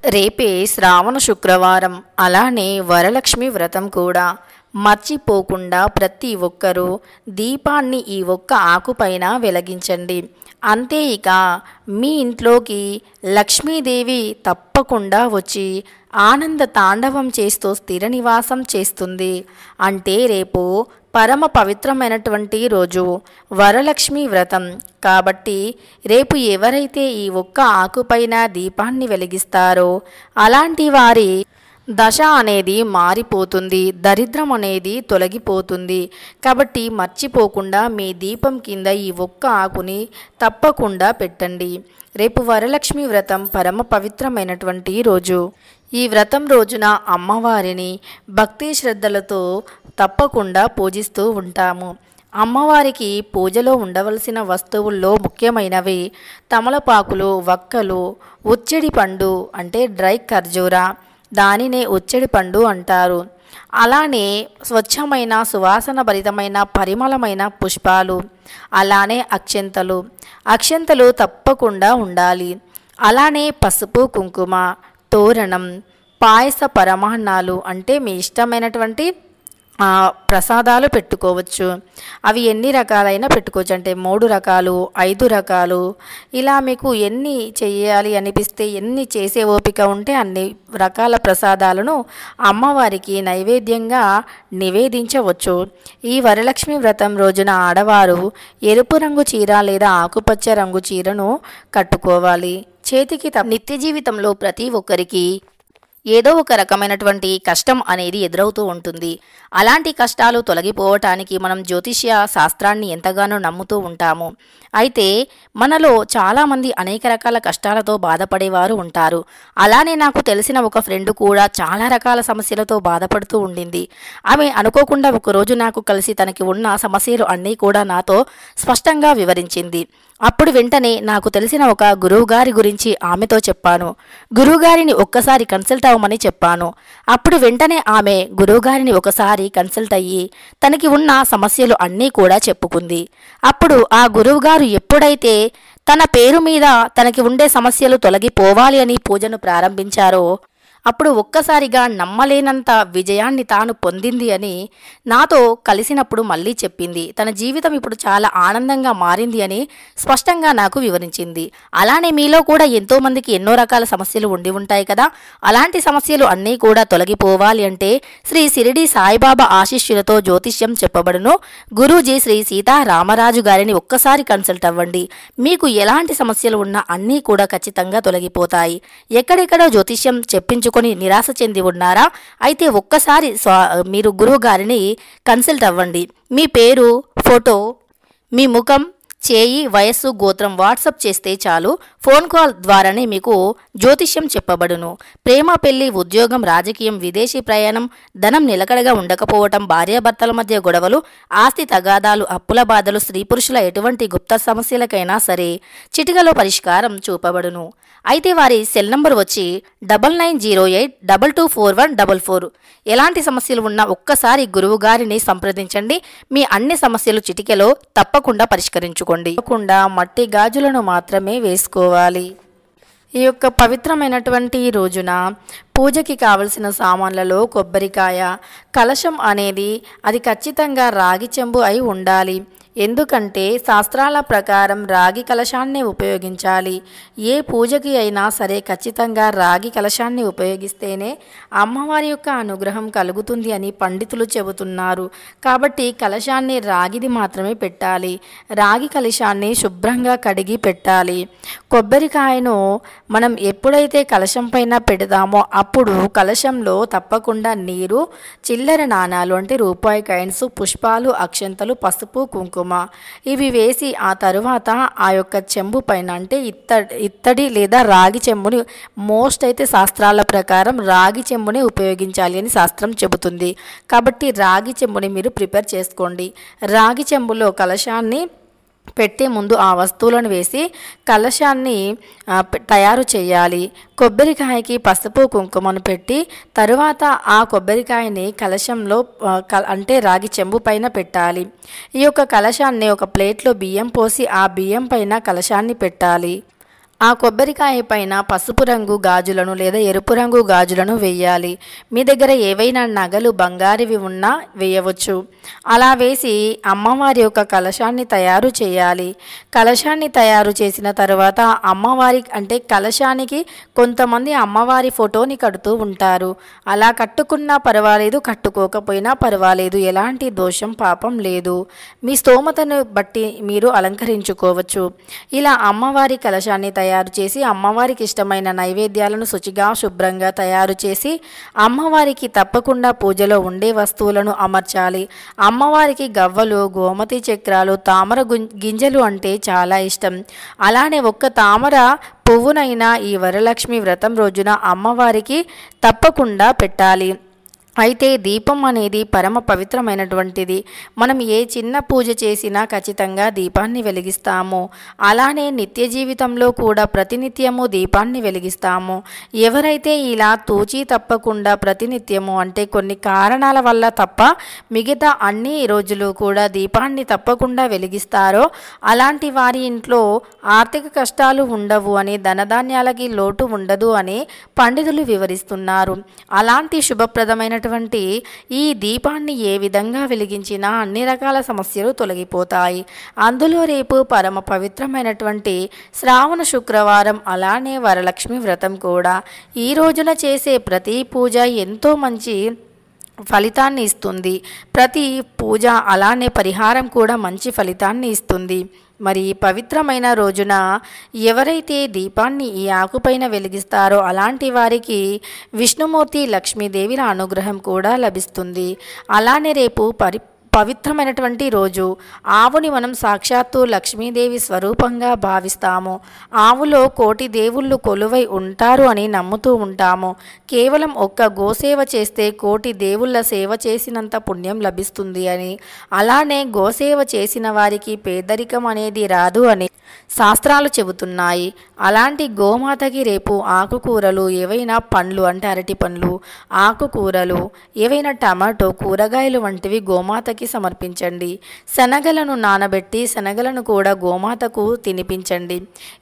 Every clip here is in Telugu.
రేపే శ్రావణ శుక్రవారం, అలానే వరలక్ష్మి వ్రతం కూడా. మర్చిపోకుండా ప్రతి ఒక్కరూ దీపాన్ని ఈ ఒక్క ఆకుపైన వెలిగించండి. అంతే, ఇక మీ ఇంట్లోకి లక్ష్మీదేవి తప్పకుండా వచ్చి ఆనంద తాండవం చేస్తూ స్థిర నివాసం చేస్తుంది. అంటే రేపు పరమ పవిత్రమైనటువంటి రోజు, వరలక్ష్మి వ్రతం. కాబట్టి రేపు ఎవరైతే ఈ ఒక్క ఆకుపైన దీపాన్ని వెలిగిస్తారో అలాంటి వారి దశ అనేది మారిపోతుంది, దరిద్రం అనేది తొలగిపోతుంది. కాబట్టి మర్చిపోకుండా మీ దీపం కింద ఈ ఒక్క ఆకుని తప్పకుండా పెట్టండి. రేపు వరలక్ష్మి వ్రతం పరమ పవిత్రమైనటువంటి రోజు. ఈ వ్రతం రోజున అమ్మవారిని భక్తి శ్రద్ధలతో తప్పకుండా పూజిస్తూ ఉంటాము. అమ్మవారికి పూజలో ఉండవలసిన వస్తువుల్లో ముఖ్యమైనవి తమలపాకులు, వక్కలు, ఉచ్చడి పండు అంటే డ్రై ఖర్జూరా, దానినే ఉచ్చడి పండు అంటారు. అలానే స్వచ్ఛమైన సువాసన భరితమైన పరిమళమైన పుష్పాలు, అలానే అక్షంతలు తప్పకుండా ఉండాలి. అలానే పసుపు, కుంకుమ, తోరణం, పాయస పరమాన్నాలు అంటే మీ ఇష్టమైనటువంటి ప్రసాదాలు పెట్టుకోవచ్చు. అవి ఎన్ని రకాలైనా పెట్టుకోవచ్చు, అంటే 3 రకాలు, 5 రకాలు, ఇలా మీకు ఎన్ని చేయాలి అనిపిస్తే, ఎన్ని చేసే ఓపిక ఉంటే అన్ని రకాల ప్రసాదాలను అమ్మవారికి నైవేద్యంగా నివేదించవచ్చు. ఈ వరలక్ష్మి వ్రతం రోజున ఆడవారు ఎరుపు రంగు చీర లేదా ఆకుపచ్చ రంగు చీరను కట్టుకోవాలి. చేతికి నిత్య జీవితంలో ప్రతి ఒక్కరికి ఏదో ఒక రకమైనటువంటి కష్టం అనేది ఎదురవుతూ ఉంటుంది. అలాంటి కష్టాలు తొలగిపోవటానికి మనం జ్యోతిష్య శాస్త్రాన్ని ఎంతగానో నమ్ముతూ ఉంటాము. అయితే మనలో చాలామంది అనేక రకాల కష్టాలతో బాధపడేవారు ఉంటారు. అలానే నాకు తెలిసిన ఒక ఫ్రెండ్ కూడా చాలా రకాల సమస్యలతో బాధపడుతూ ఉండింది. ఆమె అనుకోకుండా ఒకరోజు నాకు కలిసి తనకి ఉన్న సమస్యలు అన్నీ కూడా నాతో స్పష్టంగా వివరించింది. అప్పుడు వెంటనే నాకు తెలిసిన ఒక గురువుగారి గురించి ఆమెతో చెప్పాను. గురువుగారిని ఒక్కసారి కన్సల్ట్ అవ్వమని చెప్పాను. అప్పుడు వెంటనే ఆమె గురువుగారిని ఒకసారి కన్సల్ట్ అయ్యి తనకి ఉన్న సమస్యలు అన్నీ కూడా చెప్పుకుంది. అప్పుడు ఆ గురువుగారు ఎప్పుడైతే తన పేరు మీద తనకి ఉండే సమస్యలు తొలగిపోవాలి అని పూజను ప్రారంభించారో అప్పుడు ఒక్కసారిగా నమ్మలేనంత విజయాన్ని తాను పొందింది అని నాతో కలిసినప్పుడు మళ్ళీ చెప్పింది. తన జీవితం ఇప్పుడు చాలా ఆనందంగా మారింది అని స్పష్టంగా నాకు వివరించింది. అలానే మీలో కూడా ఎంతోమందికి ఎన్నో రకాల సమస్యలు ఉండి ఉంటాయి కదా. అలాంటి సమస్యలు అన్నీ కూడా తొలగిపోవాలి అంటే శ్రీ షిరిడి సాయిబాబా ఆశీస్సులతో జ్యోతిష్యం చెప్పబడును. గురూజీ శ్రీ సీతారామరాజు గారిని ఒక్కసారి కన్సల్ట్ అవ్వండి. మీకు ఎలాంటి సమస్యలు ఉన్నా అన్నీ కూడా ఖచ్చితంగా తొలగిపోతాయి. ఎక్కడెక్కడో జ్యోతిష్యం చెప్పించు నిరాశ చెంది ఉన్నారా? అయితే ఒక్కసారి మీరు గురువు గారిని కన్సల్ట్ అవ్వండి. మీ పేరు, ఫోటో, మీ ముఖం, చేయి, వయస్సు, గోత్రం వాట్సాప్ చేస్తే చాలు. ఫోన్ కాల్ ద్వారానే మీకు జ్యోతిష్యం చెప్పబడును. ప్రేమ, పెళ్లి, ఉద్యోగం, రాజకీయం, విదేశీ ప్రయాణం, ధనం నిలకడగా ఉండకపోవటం, భార్యాభర్తల మధ్య గొడవలు, ఆస్తి తగాదాలు, అప్పుల బాధలు, స్త్రీ పురుషుల ఎటువంటి గుప్త సమస్యలకైనా సరే చిటికలో పరిష్కారం చూపబడును. అయితే వారి సెల్ నంబర్ వచ్చి 9908224144. ఎలాంటి సమస్యలు ఉన్నా ఒక్కసారి గురువు గారిని సంప్రదించండి. మీ అన్ని సమస్యలు చిటికెలో తప్పకుండా పరిష్కరించుకోండి. తప్పకుండా మట్టి గాజులను మాత్రమే వేసుకోవాలి. ఈ యొక్క పవిత్రమైనటువంటి రోజున పూజకి కావలసిన సామాన్లలో కొబ్బరికాయ, కలశం అనేది అది ఖచ్చితంగా రాగి చెంబు అయి ఉండాలి. ఎందుకంటే శాస్త్రాల ప్రకారం రాగి కలశాన్ని ఉపయోగించాలి. ఏ పూజకి అయినా సరే ఖచ్చితంగా రాగి కలశాన్ని ఉపయోగిస్తేనే అమ్మవారి యొక్క అనుగ్రహం కలుగుతుంది అని పండితులు చెబుతున్నారు. కాబట్టి కలశాన్ని రాగిది మాత్రమే పెట్టాలి. రాగి కలశాన్ని శుభ్రంగా కడిగి పెట్టాలి. కొబ్బరికాయను మనం ఎప్పుడైతే కలశం పైన పెడతామో అప్పుడు కలశంలో తప్పకుండా నీరు, చిల్లర నాణాలు అంటే రూపాయి కాయిన్స్, పుష్పాలు, అక్షంతలు, పసుపు, కుంకుమ ఇవి వేసి ఆ తరువాత ఆ యొక్క చెంబు పైన అంటే ఇత్తడి లేదా రాగి చెంబుని మోస్ట్ అయితే శాస్త్రాల ప్రకారం రాగి చెంబుని ఉపయోగించాలి అని శాస్త్రం చెబుతుంది. కాబట్టి రాగి చెంబుని మీరు ప్రిపేర్ చేసుకోండి. రాగి చెంబులో కలశాన్ని పెట్టే ముందు ఆ వస్తువులను వేసి కలశాన్ని తయారు చేయాలి. కొబ్బరికాయకి పసుపు కుంకుమను పెట్టి తరువాత ఆ కొబ్బరికాయని కలశంలో అంటే రాగి చెంబు పైన పెట్టాలి. ఈ యొక్క కలశాన్ని ఒక ప్లేట్లో బియ్యం పోసి ఆ బియ్యం పైన కలశాన్ని పెట్టాలి. ఆ కొబ్బరికాయ పైన పసుపు రంగు గాజులను లేదా ఎరుపు రంగు గాజులను వేయాలి. మీ దగ్గర ఏవైనా నగలు బంగారువి ఉన్నా వేయవచ్చు. అలా వేసి అమ్మవారి యొక్క కలశాన్ని తయారు చేయాలి. కలశాన్ని తయారు చేసిన తర్వాత అమ్మవారి అంటే కలశానికి కొంతమంది అమ్మవారి ఫోటోని కడుతూ ఉంటారు. అలా కట్టుకున్నా పర్వాలేదు, కట్టుకోకపోయినా పర్వాలేదు, ఎలాంటి దోషం పాపం లేదు. మీ స్తోమతను బట్టి మీరు అలంకరించుకోవచ్చు. ఇలా అమ్మవారి కలశాన్ని తయారు చేసి అమ్మవారికి ఇష్టమైన నైవేద్యాలను శుచిగా శుభ్రంగా తయారు చేసి అమ్మవారికి తప్పకుండా పూజలో ఉండే వస్తువులను అమర్చాలి. అమ్మవారికి గవ్వలు, గోమతి చక్రాలు, తామర గింజలు అంటే చాలా ఇష్టం. అలానే ఒక్క తామర పువ్వునైనా ఈ వరలక్ష్మి వ్రతం రోజున అమ్మవారికి తప్పకుండా పెట్టాలి. అయితే దీపం అనేది పరమ పవిత్రమైనటువంటిది. మనం ఏ చిన్న పూజ చేసినా ఖచ్చితంగా దీపాన్ని వెలిగిస్తాము. అలానే నిత్య జీవితంలో కూడా ప్రతినిత్యము దీపాన్ని వెలిగిస్తాము. ఎవరైతే ఇలా తూచి తప్పకుండా ప్రతినిత్యము అంటే కొన్ని కారణాల వల్ల తప్ప మిగతా అన్ని రోజులు కూడా దీపాన్ని తప్పకుండా వెలిగిస్తారో అలాంటి వారి ఇంట్లో ఆర్థిక కష్టాలు ఉండవు అని, ధనధాన్యాలకి లోటు ఉండదు అని పండితులు వివరిస్తున్నారు. అలాంటి శుభప్రదమైన ఈ దీపాన్ని ఏ విధంగా వెలిగించినా అన్ని రకాల సమస్యలు తొలగిపోతాయి. అందులో రేపు పరమ పవిత్రమైనటువంటి శ్రావణ శుక్రవారం, అలానే వరలక్ష్మి వ్రతం కూడా. ఈ రోజున చేసే ప్రతి పూజ ఎంతో మంచి ఫలితాన్ని ఇస్తుంది. ప్రతి పూజ అలానే పరిహారం కూడా మంచి ఫలితాన్ని ఇస్తుంది. మరి ఈ పవిత్రమైన రోజున ఎవరైతే దీపాన్ని ఈ ఆకుపైన వెలిగిస్తారో అలాంటి వారికి విష్ణుమూర్తి, లక్ష్మీదేవిల అనుగ్రహం కూడా లభిస్తుంది. అలానే రేపు పవిత్రమైనటువంటి రోజు. ఆవుని మనం సాక్షాత్తు లక్ష్మీదేవి స్వరూపంగా భావిస్తాము. ఆవులో కోటి దేవుళ్ళు కొలువై ఉంటారు అని నమ్ముతూ ఉంటాము. కేవలం ఒక్క గోసేవ చేస్తే కోటి దేవుళ్ళ సేవ చేసినంత పుణ్యం లభిస్తుంది అని, అలానే గోసేవ చేసిన వారికి పేదరికం అనేది రాదు అని శాస్త్రాలు చెబుతున్నాయి. అలాంటి గోమాతకి రేపు ఆకుకూరలు, ఏవైనా పండ్లు అంటే అరటి పండ్లు, ఆకుకూరలు, ఏవైనా టమాటో, కూరగాయలు వంటివి గోమాతకి సమర్పించండి. శనగలను నానబెట్టి శనగలను కూడా గోమాతకు తినిపించండి.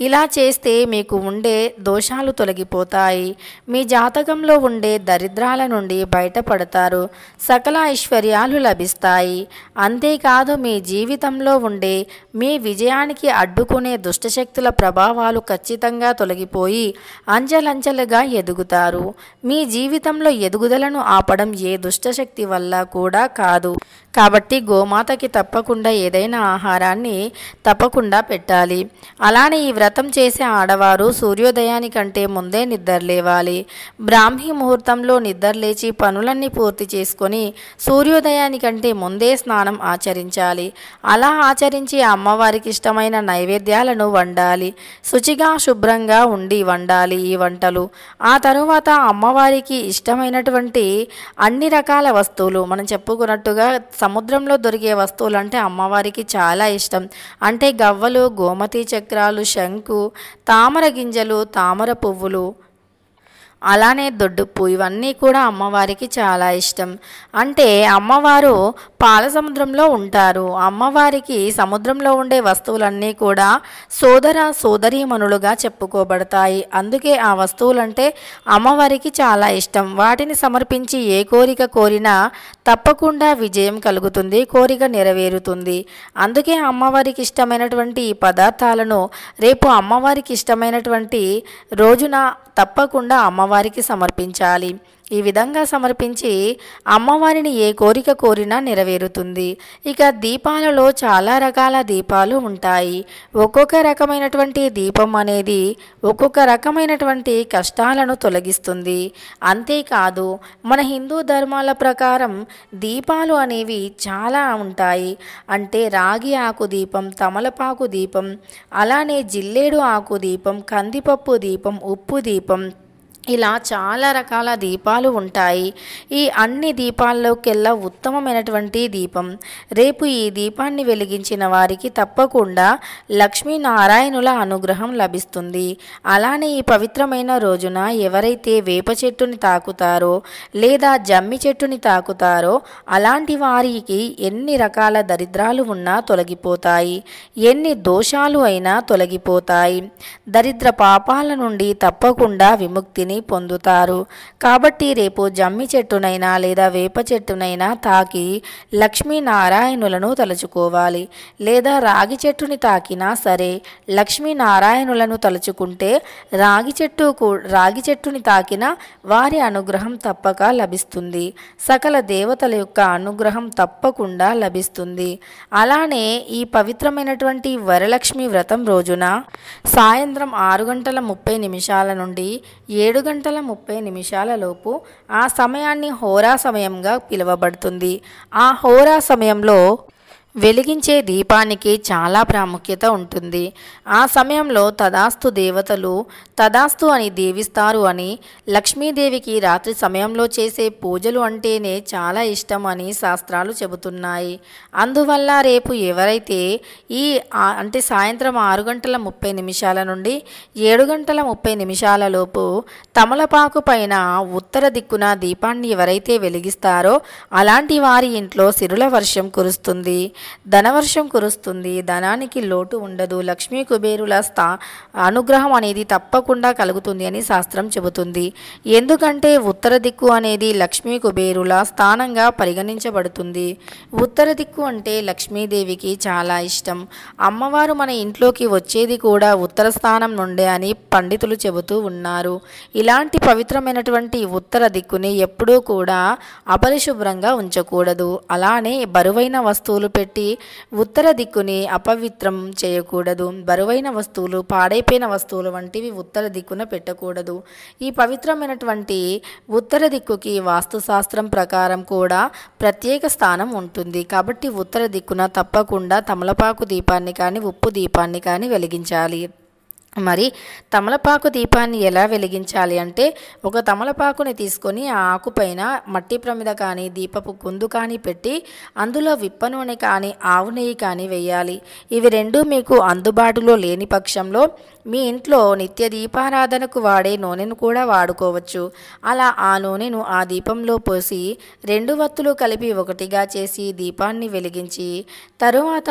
ఇలా చేస్తే మీకు ఉండే దోషాలు తొలగిపోతాయి. మీ జాతకంలో ఉండే దరిద్రాల నుండి బయటపడతారు. సకల ఐశ్వర్యాలు లభిస్తాయి. అంతేకాదు మీ జీవితంలో ఉండే మీ విజయానికి అడ్డుకునే దుష్టశక్తుల ప్రభావాలు ఖచ్చితంగా తొలగిపోయి అంచెలంచెలుగా ఎదుగుతారు. మీ జీవితంలో ఎదుగుదలను ఆపడం ఏ దుష్టశక్తి వల్ల కూడా కాదు. కాబట్టి గోమాతకి తప్పకుండా ఏదైనా ఆహారాన్ని తప్పకుండా పెట్టాలి. అలానే ఈ వ్రతం చేసే ఆడవారు సూర్యోదయానికంటే ముందే నిద్రలేవాలి. బ్రాహ్మీ ముహూర్తంలో నిద్రలేచి పనులన్నీ పూర్తి చేసుకొని సూర్యోదయానికంటే ముందే స్నానం ఆచరించాలి. అలా ఆచరించి అమ్మవారికి ఇష్టమైన నైవేద్యాలను వండాలి. శుచిగా శుభ్రంగా ఉండి వండాలి ఈ వంటలు. ఆ తరువాత అమ్మవారికి ఇష్టమైనటువంటి అన్ని రకాల వస్తువులు, మనం చెప్పుకున్నట్టుగా సముద్రంలో దొరికే వస్తువులు అంటే అమ్మవారికి చాలా ఇష్టం. అంటే గవ్వలు, గోమతి చక్రాలు, శంకు, తామర గింజలు, తామర పువ్వులు, అలానే దొడ్డుప్పు, ఇవన్నీ కూడా అమ్మవారికి చాలా ఇష్టం. అంటే అమ్మవారు పాల సముద్రంలో ఉంటారు. అమ్మవారికి సముద్రంలో ఉండే వస్తువులన్నీ కూడా సోదర సోదరీమణులుగా చెప్పుకోబడతాయి. అందుకే ఆ వస్తువులంటే అమ్మవారికి చాలా ఇష్టం. వాటిని సమర్పించి ఏ కోరిక కోరినా తప్పకుండా విజయం కలుగుతుంది, కోరిక నెరవేరుతుంది. అందుకే అమ్మవారికి ఇష్టమైనటువంటి ఈ పదార్థాలను రేపు అమ్మవారికి ఇష్టమైనటువంటి రోజున తప్పకుండా అమ్మవారికి సమర్పించాలి. ఈ విధంగా సమర్పించి అమ్మవారిని ఏ కోరిక కోరినా నెరవేరుతుంది. ఇక దీపాలలో చాలా రకాల దీపాలు ఉంటాయి. ఒక్కొక్క రకమైనటువంటి దీపం అనేది ఒక్కొక్క రకమైనటువంటి కష్టాలను తొలగిస్తుంది. అంతేకాదు మన హిందూ ధర్మాల ప్రకారం దీపాలు అనేవి చాలా ఉంటాయి. అంటే రాగి ఆకు దీపం, తమలపాకు దీపం, అలానే జిల్లేడు ఆకు దీపం, కందిపప్పు దీపం, ఉప్పు దీపం, ఇలా చాలా రకాల దీపాలు ఉంటాయి. ఈ అన్ని దీపాల్లోకెల్లా ఉత్తమమైనటువంటి దీపం. రేపు ఈ దీపాన్ని వెలిగించిన వారికి తప్పకుండా లక్ష్మీనారాయణుల అనుగ్రహం లభిస్తుంది. అలానే ఈ పవిత్రమైన రోజున ఎవరైతే వేప చెట్టుని తాకుతారో లేదా జమ్మి చెట్టుని తాకుతారో అలాంటి వారికి ఎన్ని రకాల దరిద్రాలు ఉన్నా తొలగిపోతాయి, ఎన్ని దోషాలు అయినా తొలగిపోతాయి. దరిద్ర పాపాల నుండి తప్పకుండా విముక్తిని పొందుతారు. కాబట్టి రేపు జమ్మి చెట్టునైనా లేదా వేప చెట్టునైనా తాకి లక్ష్మీనారాయణులను తలుచుకోవాలి. లేదా రాగి చెట్టుని తాకినా సరే లక్ష్మీనారాయణులను తలుచుకుంటే రాగి చెట్టుని తాకిన వారి అనుగ్రహం తప్పక లభిస్తుంది. సకల దేవతల యొక్క అనుగ్రహం తప్పకుండా లభిస్తుంది. అలానే ఈ పవిత్రమైనటువంటి వరలక్ష్మి వ్రతం రోజున సాయంత్రం 6:30 నుండి 7:30 లోపు ఆ సమయాన్ని హోరా సమయంగా పిలువబడుతుంది. ఆ హోరా సమయంలో వెలిగించే దీపానికి చాలా ప్రాముఖ్యత ఉంటుంది. ఆ సమయంలో తదాస్తు దేవతలు తదాస్తు అని దీవిస్తారు అని, లక్ష్మీదేవికి రాత్రి సమయంలో చేసే పూజలు అంటేనే చాలా ఇష్టం అని శాస్త్రాలు చెబుతున్నాయి. అందువల్ల రేపు ఎవరైతే అంటే సాయంత్రం 6:30 నుండి 7:30 లోపు తమలపాకు పైన ఉత్తర దిక్కున దీపాన్ని ఎవరైతే వెలిగిస్తారో అలాంటి వారి ఇంట్లో సిరుల వర్షం కురుస్తుంది, ధనవర్షం కురుస్తుంది, ధనానికి లోటు ఉండదు, లక్ష్మీ కుబేరుల అనుగ్రహం అనేది తప్పకుండా కలుగుతుంది అని శాస్త్రం చెబుతుంది. ఎందుకంటే ఉత్తర దిక్కు అనేది లక్ష్మీ కుబేరుల స్థానంగా పరిగణించబడుతుంది. ఉత్తర దిక్కు అంటే లక్ష్మీదేవికి చాలా ఇష్టం. అమ్మవారు మన ఇంట్లోకి వచ్చేది కూడా ఉత్తర స్థానం నుండే అని పండితులు చెబుతూ ఉన్నారు. ఇలాంటి పవిత్రమైనటువంటి ఉత్తర దిక్కుని ఎప్పుడూ కూడా అపరిశుభ్రంగా ఉంచకూడదు. అలానే బరువైన వస్తువులు పెట్టి ఉత్తర దిక్కుని అపవిత్రం చేయకూడదు. బరువైన వస్తువులు, పాడైపోయిన వస్తువులు వంటివి ఉత్తర దిక్కున పెట్టకూడదు. ఈ పవిత్రమైనటువంటి ఉత్తర దిక్కుకి వాస్తుశాస్త్రం ప్రకారం కూడా ప్రత్యేక స్థానం ఉంటుంది. కాబట్టి ఉత్తర దిక్కున తప్పకుండా తమలపాకు దీపాన్ని కానీ ఉప్పు దీపాన్ని కానీ వెలిగించాలి. మరి తమలపాకు దీపాన్ని ఎలా వెలిగించాలి అంటే, ఒక తమలపాకుని తీసుకొని ఆ ఆకుపైన మట్టి ప్రమిద కానీ దీపపు కుందు కానీ పెట్టి అందులో విప్ప నూనె కానీ ఆవు నెయ్యి కానీ వేయాలి. ఇవి రెండూ మీకు అందుబాటులో లేని పక్షంలో మీ ఇంట్లో నిత్య దీపారాధనకు వాడే నూనెను కూడా వాడుకోవచ్చు. అలా ఆ నూనెను ఆ దీపంలో పోసి 2 వత్తులు కలిపి ఒకటిగా చేసి దీపాన్ని వెలిగించి తరువాత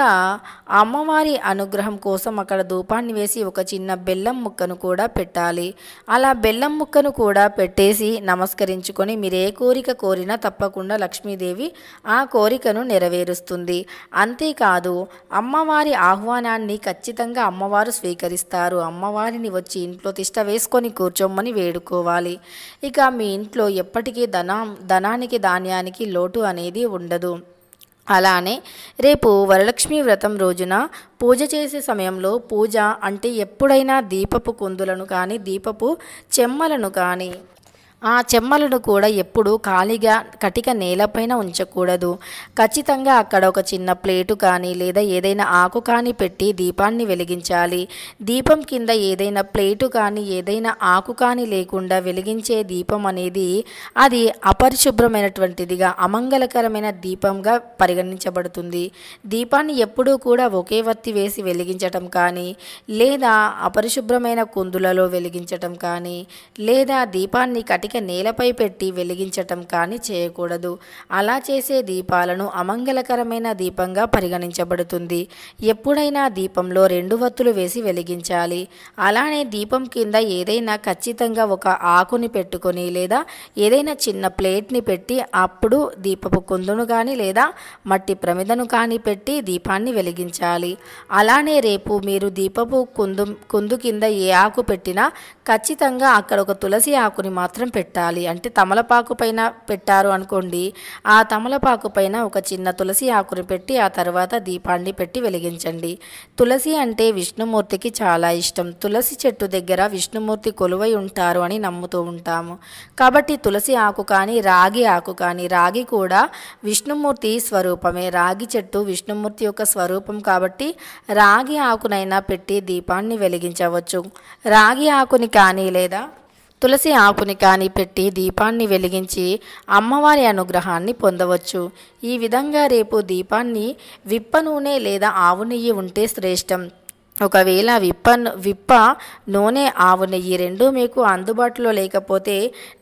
అమ్మవారి అనుగ్రహం కోసం అక్కడ ధూపాన్ని వేసి ఒక చిన్న బెల్లం ముక్కను కూడా పెట్టాలి. అలా బెల్లం ముక్కను కూడా పెట్టేసి నమస్కరించుకొని మీరు ఏ కోరిక కోరినా తప్పకుండా లక్ష్మీదేవి ఆ కోరికను నెరవేరుస్తుంది. అంతేకాదు అమ్మవారి ఆహ్వానాన్ని ఖచ్చితంగా అమ్మవారు స్వీకరిస్తారు. అమ్మవారిని వచ్చి ఇంట్లో తిష్ట వేసుకొని కూర్చోమని వేడుకోవాలి. ఇక మీ ఇంట్లో ఎప్పటికీ ధనానికి ధాన్యానికి లోటు అనేది ఉండదు. అలానే రేపు వరలక్ష్మి వ్రతం రోజున పూజ చేసే సమయంలో, పూజ అంటే ఎప్పుడైనా దీపపు కుందులను కానీ దీపపు చెమ్మలను కానీ ఆ చెమ్మలను కూడా ఎప్పుడూ ఖాళీగా కటిక నేలపైన ఉంచకూడదు. ఖచ్చితంగా అక్కడ ఒక చిన్న ప్లేటు కానీ లేదా ఏదైనా ఆకు కానీ పెట్టి దీపాన్ని వెలిగించాలి. దీపం కింద ఏదైనా ప్లేటు కానీ ఏదైనా ఆకు కానీ లేకుండా వెలిగించే దీపం అనేది అది అపరిశుభ్రమైనటువంటిదిగా, అమంగళకరమైన దీపంగా పరిగణించబడుతుంది. దీపాన్ని ఎప్పుడూ కూడా ఒకే వత్తి వేసి వెలిగించటం కానీ లేదా అపరిశుభ్రమైన కుందులలో వెలిగించటం కానీ లేదా దీపాన్ని కటిక నేలపై పెట్టి వెలిగించటం కానీ చేయకూడదు. అలా చేసే దీపాలను అమంగళకరమైన దీపంగా పరిగణించబడుతుంది. ఎప్పుడైనా దీపంలో 2 వత్తులు వేసి వెలిగించాలి. అలానే దీపం కింద ఏదైనా ఖచ్చితంగా ఒక ఆకుని పెట్టుకొని లేదా ఏదైనా చిన్న ప్లేట్ని పెట్టి అప్పుడు దీపపు కుందును కానీ లేదా మట్టి ప్రమిదను కానీ పెట్టి దీపాన్ని వెలిగించాలి. అలానే రేపు మీరు దీపపు కుందు కింద ఏ ఆకు పెట్టినా ఖచ్చితంగా అక్కడ ఒక తులసి ఆకుని మాత్రం పెట్టాలి. అంటే తమలపాకు పైన పెట్టారు అనుకోండి, ఆ తమలపాకు పైన ఒక చిన్న తులసి ఆకుని పెట్టి ఆ తర్వాత దీపాన్ని పెట్టి వెలిగించండి. తులసి అంటే విష్ణుమూర్తికి చాలా ఇష్టం. తులసి చెట్టు దగ్గర విష్ణుమూర్తి కొలువై ఉంటారు అని నమ్ముతూ ఉంటాము. కాబట్టి తులసి ఆకు కానీ రాగి ఆకు కానీ, రాగి కూడా విష్ణుమూర్తి స్వరూపమే. రాగి చెట్టు విష్ణుమూర్తి యొక్క స్వరూపం కాబట్టి రాగి ఆకునైనా పెట్టి దీపాన్ని వెలిగించవచ్చు. రాగి ఆకుని కానీ లేదా తులసి ఆకుని కానీ పెట్టి దీపాన్ని వెలిగించి అమ్మవారి అనుగ్రహాన్ని పొందవచ్చు. ఈ విధంగా రేపు దీపాన్ని విప్ప నూనె లేదా ఆవు నెయ్యి ఉంటే శ్రేష్టం. ఒకవేళ విప్ప నూనె ఆవు నెయ్యి రెండూ మీకు అందుబాటులో లేకపోతే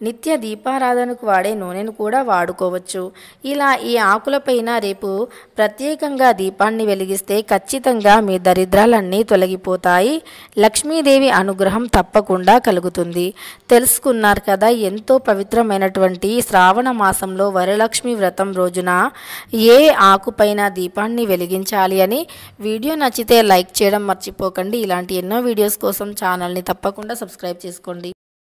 నిత్య దీపారాధనకు వాడే నూనెను కూడా వాడుకోవచ్చు. ఇలా ఈ ఆకులపైన రేపు ప్రత్యేకంగా దీపాన్ని వెలిగిస్తే ఖచ్చితంగా మీ దరిద్రాలన్నీ తొలగిపోతాయి. లక్ష్మీదేవి అనుగ్రహం తప్పకుండా కలుగుతుంది. తెలుసుకున్నారు కదా, ఎంతో పవిత్రమైనటువంటి శ్రావణ మాసంలో వరలక్ష్మి వ్రతం రోజున ఏ ఆకుపైన దీపాన్ని వెలిగించాలి అని. వీడియో నచ్చితే లైక్ చేయడం మర్చిపోకండి. ఇలాంటి ఎన్నో వీడియోస్ కోసం ఛానల్ని తప్పకుండా సబ్స్క్రైబ్ చేసుకోండి.